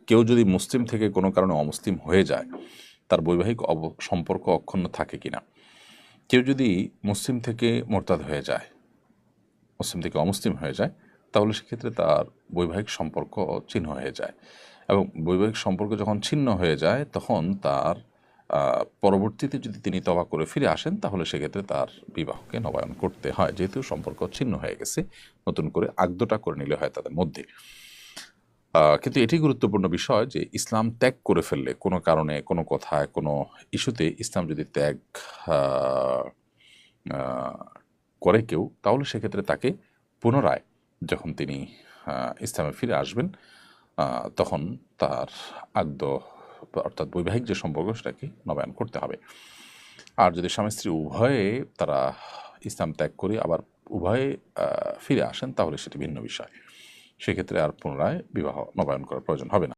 কেউ যদি মুসলিম থেকে কোনো কারণে অমুসলিম হয়ে যায়, তার বৈবাহিক সম্পর্ক অক্ষুণ্ণ থাকে কিনা। কেউ যদি মুসলিম থেকে মোরতাদ হয়ে যায়, মুসলিম থেকে অমুসলিম হয়ে যায়, তাহলে সেক্ষেত্রে তার বৈবাহিক সম্পর্ক ছিন্ন হয়ে যায়। এবং বৈবাহিক সম্পর্ক যখন ছিন্ন হয়ে যায়, তখন তার পরবর্তীতে যদি তিনি তওবা করে ফিরে আসেন, তাহলে সেক্ষেত্রে তার বিবাহকে নবায়ন করতে হয়, যেহেতু সম্পর্ক ছিন্ন হয়ে গেছে। নতুন করে আকদটা করে নিলে হয় তাদের মধ্যে। কিন্তু এটি গুরুত্বপূর্ণ বিষয় যে ইসলাম ত্যাগ করে ফেললে, কোনো কারণে, কোনো কথায়, কোনো ইস্যুতে ইসলাম যদি ত্যাগ আহ, আহ, করে কেউ, তাহলে সেক্ষেত্রে তাকে পুনরায় যখন তিনি ইসলামে ফিরে আসবেন, তখন তার আকদ অর্থাৎ বৈবাহিক যে সম্পর্ক সেটাকে নবায়ন করতে হবে। আর যদি স্বামী স্ত্রী উভয়ে তারা ইসলাম ত্যাগ করে আবার উভয়ে ফিরে আসেন, তাহলে সেটি ভিন্ন বিষয়। সেক্ষেত্রে আর পুনরায় বিবাহ নবায়ন করার প্রয়োজন হবে না।